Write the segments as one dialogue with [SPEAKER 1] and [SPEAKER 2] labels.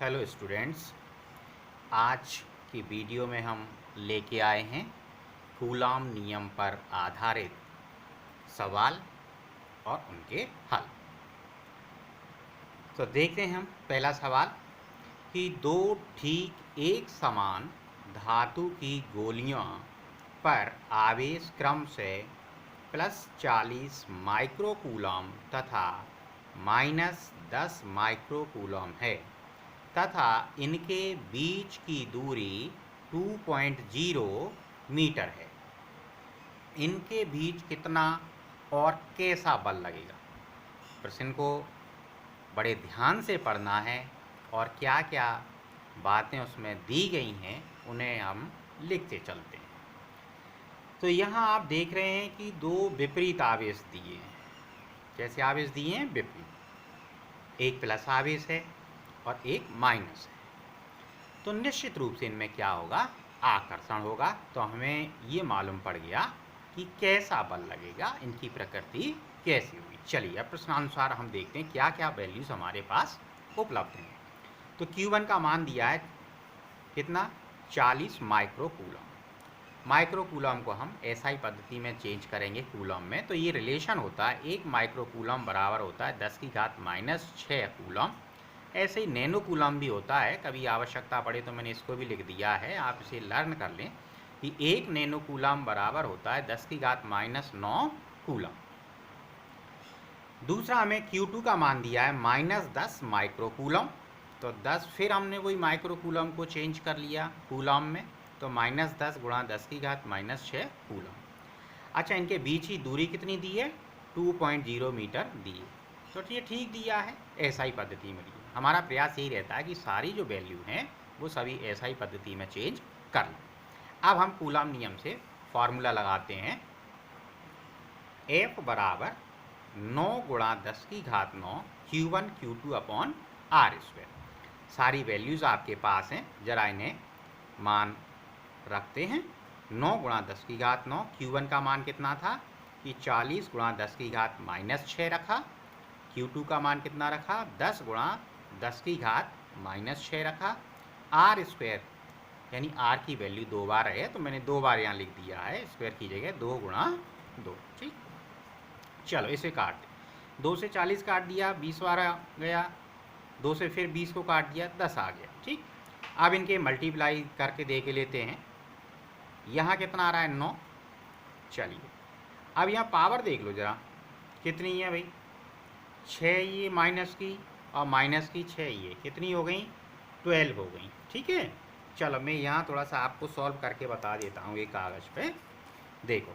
[SPEAKER 1] Hello students, आज की video में हम लेके आए हैं कूलॉम नियम पर आधारित सवाल और उनके हल। तो देखते हैं हम पहला सवाल कि दो ठीक एक समान धातु की गोलियों पर आवेश क्रम से +40 माइक्रोकूलम तथा -10 माइक्रोकूलम है तथा इनके बीच की दूरी 2.0 मीटर है। इनके बीच कितना और कैसा बल लगेगा? प्रश्न को बड़े ध्यान से पढ़ना है और क्या क्या बातें उसमें दी गई हैं उन्हें हम लिखते चलते हैं। तो यहाँ आप देख रहे हैं कि दो विपरीत आवेश दिए हैं। कैसे आवेश दिए हैं? विपरीत। एक प्लस आवेश है और एक माइनस है। तो निश्चित रूप से इनमें क्या होगा? आकर्षण होगा। तो हमें ये मालूम पड़ गया कि कैसा बल लगेगा, इनकी प्रकृति कैसी हुई। चलिए अब प्रश्नानुसार हम देखते हैं क्या क्या वैल्यूज हमारे पास उपलब्ध हैं। तो Q1 का मान दिया है कितना? 40 माइक्रोकूलम। माइक्रोकूलम को हम SI पद्धति में चेंज करेंगे कूलम में। तो ये रिलेशन होता है 1 माइक्रोकूलम बराबर होता है 10⁻⁻6 कूलम। ऐसे ही नैनो कूलम भी होता है, कभी आवश्यकता पड़े तो मैंने इसको भी लिख दिया है, आप इसे लर्न कर लें कि 1 नैनो कूलम बराबर होता है 10⁻⁹ कूलम। दूसरा हमें Q2 का मान दिया है -10 माइक्रोकूलम। तो 10 फिर हमने वही माइक्रोकूलम को चेंज कर लिया कूलम में, तो -10 × 10⁻⁻6 कूलम। अच्छा, इनके बीच की दूरी कितनी दी है? 2.0 मीटर दी है। तो ये ठीक दिया है, SI पद्धति में दिया। हमारा प्रयास यही रहता है कि सारी जो वैल्यू हैं वो सभी SI पद्धति में चेंज कर लें। अब हम कूलम नियम से फॉर्मूला लगाते हैं। F बराबर 9 × 10⁹ Q1 Q2/R²। सारी वैल्यूज़ आपके पास हैं, ज़रा इन्हें मान रखते हैं। 9 × 10⁹ Q1 का मान कितना था कि 40 × 10⁻⁻6 रखा। Q2 का मान कितना रखा? 10 × 10⁻⁻6 रखा। R² यानी R की वैल्यू 2 बार है, तो मैंने 2 बार यहाँ लिख दिया है, स्क्वायर की जगह 2 × 2। ठीक, चलो इसे काट दें। 2 से 40 काट दिया, 20 बार आ गया। 2 से फिर 20 को काट दिया, 10 आ गया। ठीक, अब इनके मल्टीप्लाई करके देख लेते हैं। यहाँ कितना आ रहा है? 9। चलिए अब यहाँ पावर देख लो ज़रा कितनी है भाई? 6 ये माइनस की और माइनस की 6 ये कितनी हो गई? 12 हो गई। ठीक है, चलो मैं यहाँ थोड़ा सा आपको सॉल्व करके बता देता हूँ एक कागज़ पे। देखो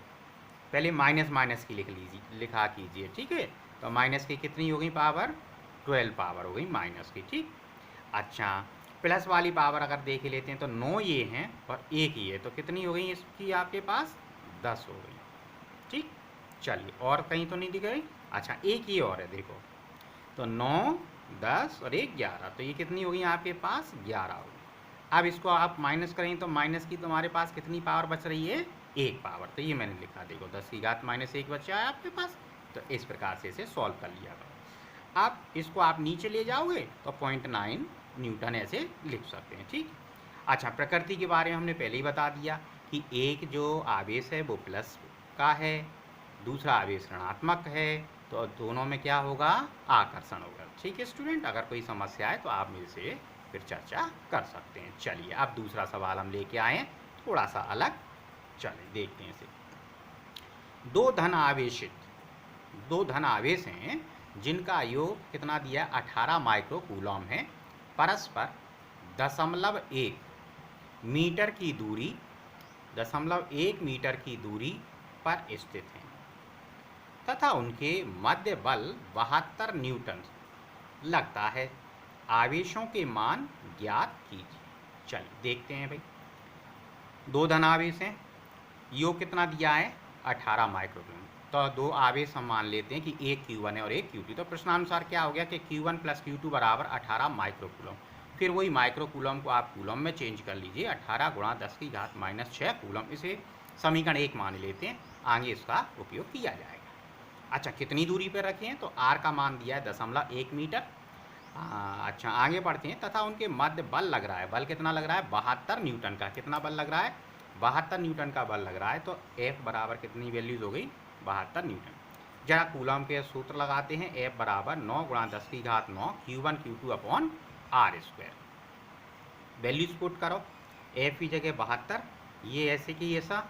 [SPEAKER 1] पहले माइनस माइनस की लिखा कीजिए। ठीक है, तो माइनस की कितनी हो गई पावर? 12 पावर हो गई माइनस की। ठीक, अच्छा प्लस वाली पावर अगर देख लेते हैं तो 9 ये हैं और 1 ये, तो कितनी हो गई इसकी आपके पास? 10 हो गई। ठीक, चलिए और कहीं तो नहीं दिख गई? अच्छा एक ये और है, देखो तो 9, 10 और 1 11, तो ये कितनी हो गई आपके पास? 11 हो गई। अब इसको आप माइनस करें तो माइनस की तुम्हारे पास कितनी पावर बच रही है? 1 पावर। तो ये मैंने लिखा, देखो 10⁻⁻1 बचा है आपके पास। तो इस प्रकार से इसे सॉल्व कर लिया करो। अब इसको आप नीचे ले जाओगे तो 0.9 न्यूटन ऐसे लिख सकते हैं। ठीक, अच्छा प्रकृति के बारे में हमने पहले ही बता दिया कि एक जो आवेश है वो प्लस का है, दूसरा आवेश ऋणात्मक है, तो दोनों में क्या होगा? आकर्षण होगा। ठीक है स्टूडेंट, अगर कोई समस्या है तो आप मेरे से फिर चर्चा कर सकते हैं। चलिए अब दूसरा सवाल हम लेके आए हैं, थोड़ा सा अलग। चलिए देखते हैं इसे। दो धन आवेश हैं जिनका योग कितना दिया? 18 माइक्रोकूलम है। परस्पर 0.1 मीटर की दूरी 0.1 मीटर की दूरी पर स्थित हैं तथा उनके मध्य बल 72 न्यूटन लगता है। आवेशों के मान ज्ञात कीजिए। चलिए देखते हैं भाई। दो धन आवेश हैं, योग कितना दिया है? 18 माइक्रोकूलम। तो दो आवेश हम मान लेते हैं कि एक Q1 है और एक Q2। तो प्रश्नानुसार क्या हो गया कि Q1 + Q2 बराबर 18 माइक्रोकूलम। फिर वही माइक्रोकूलम को आप कूलम में चेंज कर लीजिए, 18 × 10⁻⁻6 कूलम। इसे समीकरण 1 मान लेते हैं, आगे इसका उपयोग किया जाएगा। अच्छा कितनी दूरी पर रखें? तो R का मान दिया है 0.1 मीटर। अच्छा आगे बढ़ते हैं। तथा उनके मध्य बल लग रहा है, बल कितना लग रहा है, 72 न्यूटन का। कितना बल लग रहा है, 72 न्यूटन का बल लग रहा है। तो F बराबर कितनी वैल्यूज हो गई, 72 न्यूटन। जरा कूलम के सूत्र लगाते हैं। F बराबर 9 गुणा 10 की घात 9 Q1 Q2 upon R square. Values put करो। F की जगह 72, ये ऐसे कि ऐसा,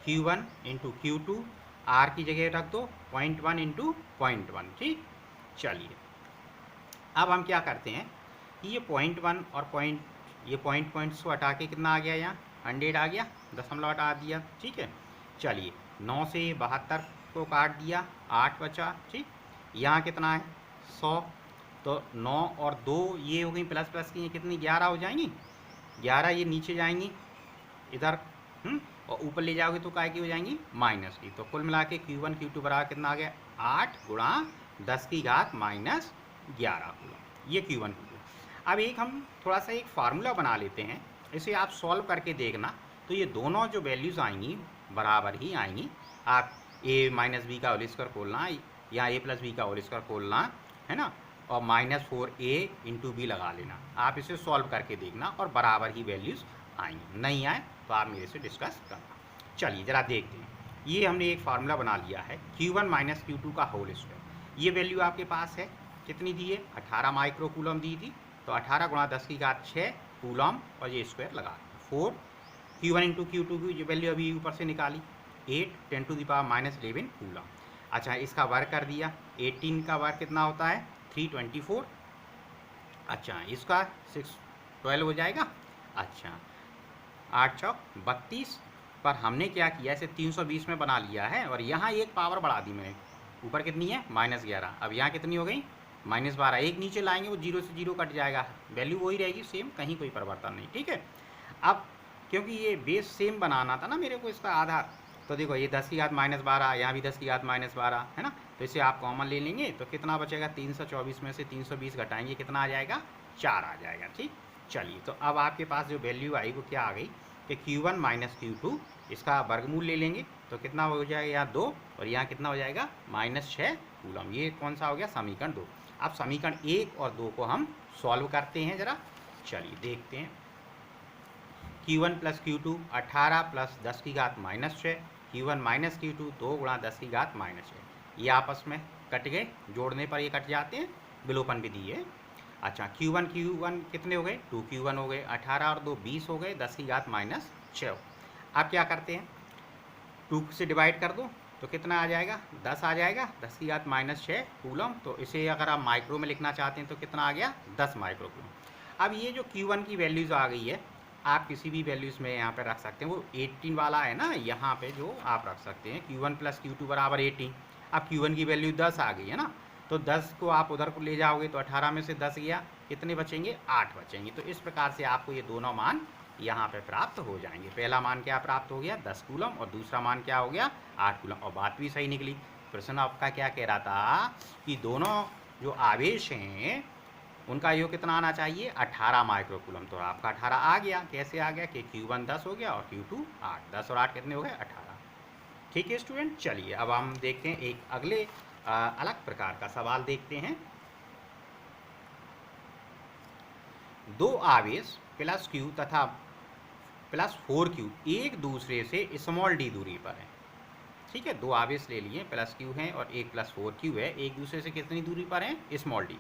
[SPEAKER 1] Q1 इंटू Q2, R की जगह रख दो 0.1 इंटू 0.1। ठीक, चलिए अब हम क्या करते हैं कि ये 0.1 और ये पॉइंट से हटा के कितना आ गया, यहाँ 100 आ गया, दशमलव हटा दिया। ठीक है, चलिए 9 से 72 को काट दिया, 8 बचा। ठीक, यहाँ कितना है 100, तो 9 और 2 ये हो गई प्लस प्लस की, ये कितनी 11 हो जाएंगी, 11 ये नीचे जाएंगी इधर, और ऊपर ले जाओगे तो काय की हो जाएंगी, माइनस की। तो कुल मिला के Q1 Q2 बराबर कितना आ गया, 8 गुणा 10 की घात माइनस 11 कूलम। ये Q1 Q2। अब एक हम थोड़ा सा एक फार्मूला बना लेते हैं, इसे आप सॉल्व करके देखना। तो ये दोनों जो वैल्यूज़ आएंगी बराबर ही आएंगी। आप a माइनस बी का होल स्क्वायर खोलना या a प्लस बी का होल स्क्वायर खोलना है ना, और -4a इंटू बी लगा लेना। आप इसे सॉल्व करके देखना और बराबर ही वैल्यूज़ आएंगी। नहीं आए तो आप मेरे से डिस्कस करना। चलिए ज़रा देखते हैं। ये हमने एक फार्मूला बना लिया है, Q1 माइनस Q2 का होल स्क्वायर। ये वैल्यू आपके पास है, कितनी दी है, 18 माइक्रो कूलम दी थी। तो 18 गुणा 10 की घात 6 कूलम और ये स्क्वायर लगा 4। Q1 इंटू Q2 की जो वैल्यू अभी ऊपर से निकाली 8 10 टू द पावर -11 कूलम। अच्छा इसका वर्क कर दिया, 18 का वर्क कितना होता है 324। अच्छा इसका 12 हो जाएगा। अच्छा 8 चौक 32, पर हमने क्या किया, इसे 320 में बना लिया है और यहाँ एक पावर बढ़ा दी मैंने। ऊपर कितनी है -11, अब यहाँ कितनी हो गई -12। एक नीचे लाएंगे वो 0 से 0 कट जाएगा, वैल्यू वही रहेगी सेम, कहीं कोई परिवर्तन नहीं। ठीक है, अब क्योंकि ये बेस सेम बनाना था ना मेरे को इसका आधार, तो देखो ये 10 की घात -12, यहाँ भी 10 की घात -12 है ना, तो इसे आप कॉमन ले लेंगे तो कितना बचेगा, 324 में से 320 घटाएंगे कितना आ जाएगा, 4 आ जाएगा। ठीक, चलिए तो अब आपके पास जो वैल्यू आई वो क्या आ गई कि Q1 माइनस Q2, इसका वर्गमूल ले लेंगे तो कितना हो जाएगा, यहाँ 2 और यहाँ कितना हो जाएगा -6 कूलम। ये कौन सा हो गया, समीकरण 2। अब समीकरण 1 और 2 को हम सॉल्व करते हैं जरा। चलिए देखते हैं। Q1 प्लस Q2 18 प्लस 10 की घात -6, Q1 माइनस Q2 2 गुणा 10 की घात -6। ये आपस में कट गए, जोड़ने पर ये कट जाते हैं, विलोपन भी दिए। अच्छा Q1 कितने हो गए, 2Q1 हो गए, 18 और 2 20 हो गए, 10 की घात -6। आप क्या करते हैं, 2 से डिवाइड कर दो तो कितना आ जाएगा, 10 आ जाएगा, 10 की घात -6 कूलम। तो इसे अगर आप माइक्रो में लिखना चाहते हैं तो कितना आ गया, 10 माइक्रो कूलम। अब ये जो Q1 की वैल्यूज़ आ गई है, आप किसी भी वैल्यूज़ में यहाँ पे रख सकते हैं। वो 18 वाला है ना, यहाँ पे जो आप रख सकते हैं Q1 प्लस Q2 बराबर 18। अब Q1 की वैल्यू 10 आ गई है ना, तो 10 को आप उधर को ले जाओगे तो 18 में से 10 गया, कितने बचेंगे, 8 बचेंगे। तो इस प्रकार से आपको ये दोनों मान यहाँ पे प्राप्त हो जाएंगे। पहला मान क्या प्राप्त हो गया, 10 कूलम, और दूसरा मान क्या हो गया, 8 कूलम। और बात भी सही निकली। प्रश्न आपका क्या कह रहा था कि दोनों जो आवेश हैं उनका योग कितना आना चाहिए, 18 माइक्रो कूलम। तो आपका 18 आ गया। कैसे आ गया कि Q1 10 हो गया और Q2 8। 10 और 8 कितने हो गए, 18। ठीक है स्टूडेंट, चलिए अब हम देखते हैं एक अगले अलग प्रकार का सवाल देखते हैं। दो आवेश प्लस Q तथा प्लस 4Q एक दूसरे से स्मॉल d दूरी पर है। ठीक है, दो आवेश ले लिए, प्लस Q है और एक प्लस 4Q है, एक दूसरे से कितनी दूरी पर है, स्मॉल d।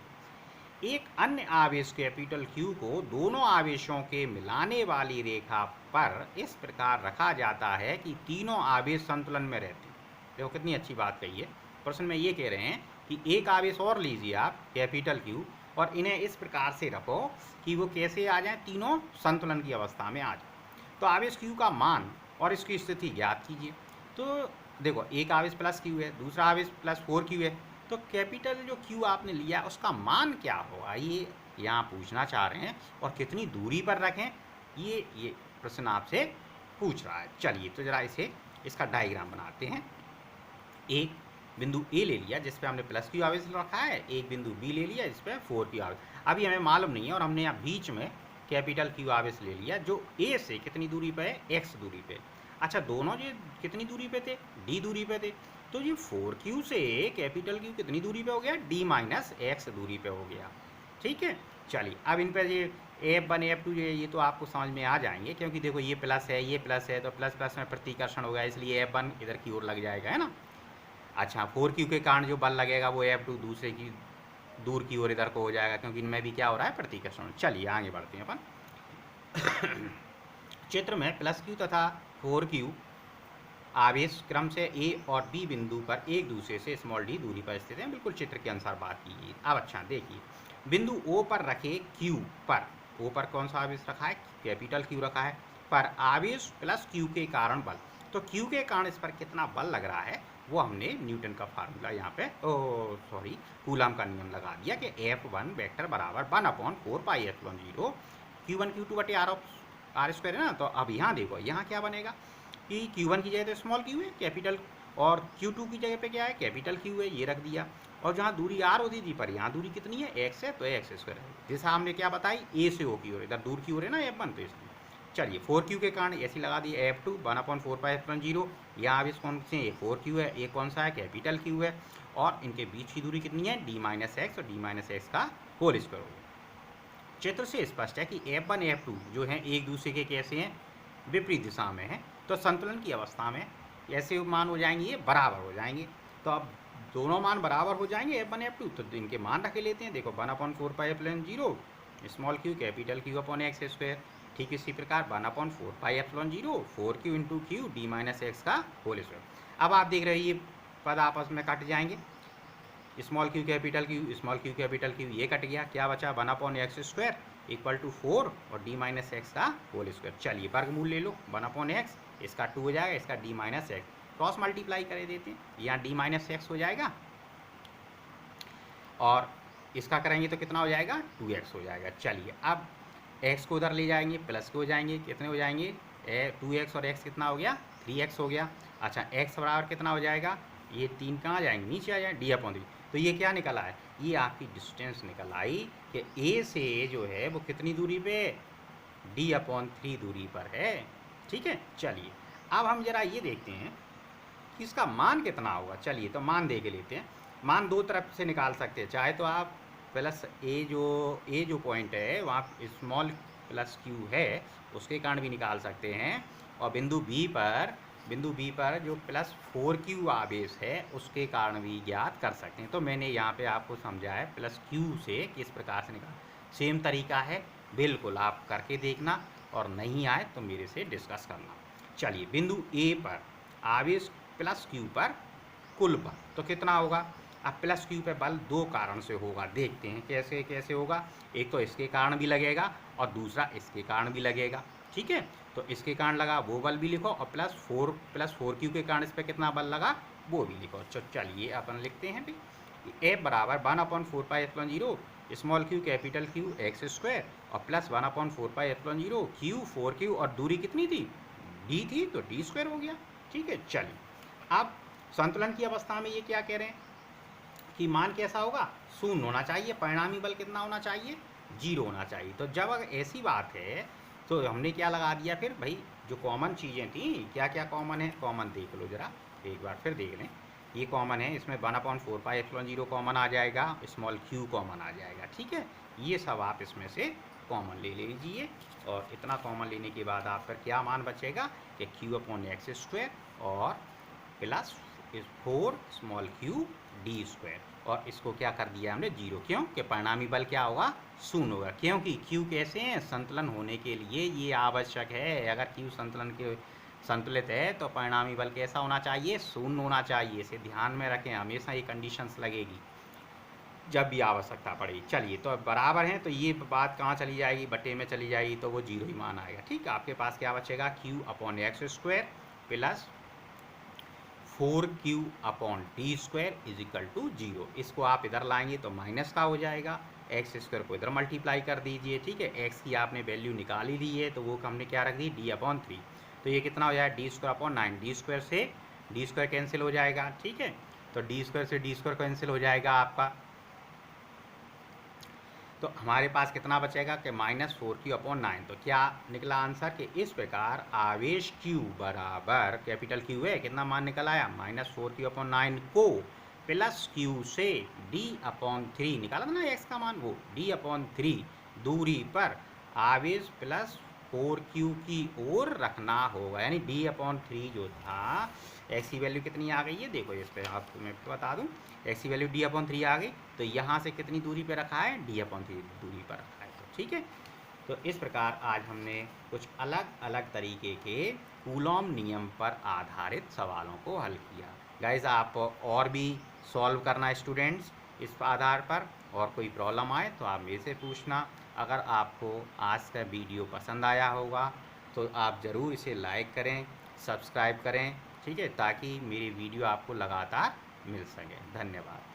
[SPEAKER 1] एक अन्य आवेश कैपिटल Q को दोनों आवेशों के मिलाने वाली रेखा पर इस प्रकार रखा जाता है कि तीनों आवेश संतुलन में रहते हैं। देखो कितनी अच्छी बात कही है। प्रश्न में ये कह रहे हैं कि एक आवेश और लीजिए आप कैपिटल Q, और इन्हें इस प्रकार से रखो कि वो कैसे आ जाएं, तीनों संतुलन की अवस्था में आ जाए। तो आवेश Q का मान और इसकी स्थिति ज्ञात कीजिए। तो देखो एक आवेश प्लस Q है, दूसरा आवेश प्लस 4Q है, तो कैपिटल जो Q आपने लिया उसका मान क्या होगा, ये यहाँ पूछना चाह रहे हैं। और कितनी दूरी पर रखें, ये प्रश्न आपसे पूछ रहा है। चलिए तो ज़रा इसका डायग्राम बनाते हैं। एक बिंदु A ले लिया जिस पे हमने प्लस Q आवेश रखा है, एक बिंदु B ले लिया जिस पे 4Q आवेश। अभी हमें मालूम नहीं है और हमने यहाँ बीच में कैपिटल Q आवेश ले लिया जो A से कितनी दूरी पे है, x दूरी पे। अच्छा दोनों ये कितनी दूरी पे थे, d दूरी पे थे। तो ये 4Q से कैपिटल Q कितनी दूरी पे हो गया, d माइनस x दूरी पे हो गया। ठीक है। चलिए अब इन पर ये F1 F2 ये तो आपको समझ में आ जाएंगे, क्योंकि देखो ये प्लस है ये प्लस है, तो प्लस प्लस में प्रतिकर्षण होगा, इसलिए F1 इधर की ओर लग जाएगा, है ना। अच्छा 4Q के कारण जो बल लगेगा वो F2 दूसरे की दूर की ओर इधर को हो जाएगा, क्योंकि इनमें भी क्या हो रहा है, प्रतिकर्षण। चलिए आगे बढ़ते हैं अपन। चित्र में प्लस Q तथा 4Q आवेश क्रम से A और B बिंदु पर एक दूसरे से स्मॉल d दूरी पर स्थित हैं। बिल्कुल चित्र के अनुसार बात कीजिए। अब अच्छा देखिए, बिंदु O पर रखे Q पर, O पर कौन सा आवेश रखा है, कैपिटल Q रखा है, पर आवेश प्लस Q के कारण बल। तो Q के कारण इस पर कितना बल लग रहा है वो हमने न्यूटन का फार्मूला यहाँ पे कूलम का नियम लगा दिया कि F1 वेक्टर बराबर 1/4πε0 Q1 Q2 बटे R स्क्वायर है ना। तो अब यहाँ देखो, यहाँ क्या बनेगा कि Q1 की जगह तो स्मॉल q है कैपिटल, और Q2 की जगह पे क्या है, कैपिटल Q है, ये रख दिया। और जहाँ दूरी R होती थी पर यहाँ दूरी कितनी है, x है, तो x स्क्वायर है। जैसा हमने क्या बताई, A से O की ओर, इधर दूर की ओर है ना F1, तो इसलिए। चलिए 4Q के कारण ऐसी लगा दी F2 1/4πε0। यहाँ अब इस कौन से, ये 4Q है, ये कौन सा है, कैपिटल Q है, और इनके बीच की दूरी कितनी है, d - x, और d - x का होल स्क्वायर होगा। चित्र से स्पष्ट है कि F1 F2 जो हैं एक दूसरे के कैसे हैं, विपरीत दिशा में हैं। तो संतुलन की अवस्था में ऐसे मान हो जाएंगे, ये बराबर हो जाएंगे। तो अब दोनों मान बराबर हो जाएंगे F1 F2, तो इनके मान रख लेते हैं। देखो 1/4πε0 small q capital Q upon x square. ठीक इसी प्रकार 1/4πε0 4Q into Q d - x का होल स्क्वायर। अब आप देख रहे हैं ये पद आपस में कट जाएंगे, small q capital Q small q capital Q ये कट गया, क्या बचा 1/x स्क्वायर इक्वल टू 4 और d - x का होल स्क्वायर। चलिए वर्गमूल ले लो, 1/x, इसका 2 हो जाएगा, इसका d - x, क्रॉस मल्टीप्लाई कर देते हैं, यहाँ d - x हो जाएगा, और इसका करेंगे तो कितना हो जाएगा, 2x हो जाएगा। चलिए अब x को उधर ले जाएंगे, प्लस के हो जाएंगे, कितने हो जाएंगे, 2x और x कितना हो गया, 3x हो गया। अच्छा x बराबर कितना हो जाएगा, ये 3 कहाँ जाएंगे, नीचे आ जाए, d/3। तो ये क्या निकल आया, ये आपकी डिस्टेंस निकल आई कि A से जो है वो कितनी दूरी पे, d/3 दूरी पर है। ठीक है। चलिए अब हम जरा ये देखते हैं कि इसका मान कितना होगा। चलिए तो मान दे के लेते हैं, मान दो तरफ से निकाल सकते हैं, चाहे तो आप प्लस ए जो पॉइंट है वहाँ स्मॉल प्लस Q है उसके कारण भी निकाल सकते हैं, और बिंदु बी पर जो प्लस 4Q आवेश है उसके कारण भी ज्ञात कर सकते हैं। तो मैंने यहाँ पे आपको समझाया है प्लस Q से किस प्रकार से निकाल, सेम तरीका है, बिल्कुल आप करके देखना, और नहीं आए तो मेरे से डिस्कस करना। चलिए बिंदु A पर आवेश प्लस Q पर कुल बल तो कितना होगा। अब प्लस Q पे बल दो कारण से होगा, देखते हैं कैसे कैसे होगा। एक तो इसके कारण भी लगेगा और दूसरा इसके कारण भी लगेगा। ठीक है, तो इसके कारण लगा वो बल भी लिखो, और प्लस 4Q के कारण इस पर कितना बल लगा वो भी लिखो। चलिए अपन लिखते हैं भाई, F बराबर 1/4πε0 small q capital Q x square, और प्लस 1/4πε0 Q 4Q, और दूरी कितनी थी, d थी, तो d स्क्वायर हो गया। ठीक है। चलिए अब संतुलन की अवस्था में ये क्या कह रहे हैं कि मान कैसा होगा, शून्य होना चाहिए, परिणामी बल कितना होना चाहिए, 0 होना चाहिए। तो जब अगर ऐसी बात है तो हमने क्या लगा दिया फिर भाई, जो कॉमन चीज़ें थी, क्या क्या कॉमन है, कॉमन देख लो जरा एक बार फिर देख लें। ये कॉमन है, इसमें 1/4πε0 कॉमन आ जाएगा, स्मॉल q कॉमन आ जाएगा। ठीक है, ये सब आप इसमें से कॉमन ले लीजिए, और इतना कॉमन लेने के बाद आप फिर क्या मान बचेगा कि Q/x² और plus 4 small q d square, और इसको क्या कर दिया हमने 0, क्यों कि परिणामी बल क्या होगा, शून्य होगा, क्योंकि Q कैसे हैं, संतुलन होने के लिए ये आवश्यक है। अगर Q संतुलन के संतुलित है तो परिणामी बल कैसा होना चाहिए, शून्य होना चाहिए। इसे ध्यान में रखें, हमेशा ये कंडीशंस लगेगी जब भी आवश्यकता पड़ेगी। चलिए तो बराबर हैं, तो ये बात कहाँ चली जाएगी, बटे में चली जाएगी, तो वो 0 ही मान आएगा। ठीक है, आपके पास क्या बचेगा, Q/x² plus 4Q/d² is equal to 0। इसको आप इधर लाएंगे तो माइनस का हो जाएगा, x² को इधर मल्टीप्लाई कर दीजिए। ठीक है, x की आपने वैल्यू निकाल ही ली है, तो वो हमने क्या रख दी, d/3। तो ये कितना हो जाएगा, d²/9, d² से d² कैंसिल हो जाएगा। ठीक है, तो d² से d² कैंसिल हो जाएगा आपका, तो हमारे पास कितना बचेगा कि -4Q/9। तो क्या निकला आंसर कि इस प्रकार आवेश Q बराबर कैपिटल Q है, कितना मान निकल आया, -4Q/9 को प्लस क्यू से d/3 निकाला था ना x का मान, वो d/3 दूरी पर आवेश प्लस 4q की ओर रखना होगा। यानी d/3 जो था, x की वैल्यू कितनी आ गई है, देखो इस पर आपको मैं बता दूं, x की वैल्यू d/3 आ गई, तो यहाँ से कितनी दूरी पे रखा है, d/3 दूरी पर रखा है। तो ठीक है, तो इस प्रकार आज हमने कुछ अलग अलग तरीके के कूलॉम नियम पर आधारित सवालों को हल किया। गाइस, आप और भी सॉल्व करना स्टूडेंट्स इस आधार पर, और कोई प्रॉब्लम आए तो आप मेरे से पूछना। अगर आपको आज का वीडियो पसंद आया होगा तो आप ज़रूर इसे लाइक करें, सब्सक्राइब करें, ठीक है, ताकि मेरी वीडियो आपको लगातार मिल सके। धन्यवाद।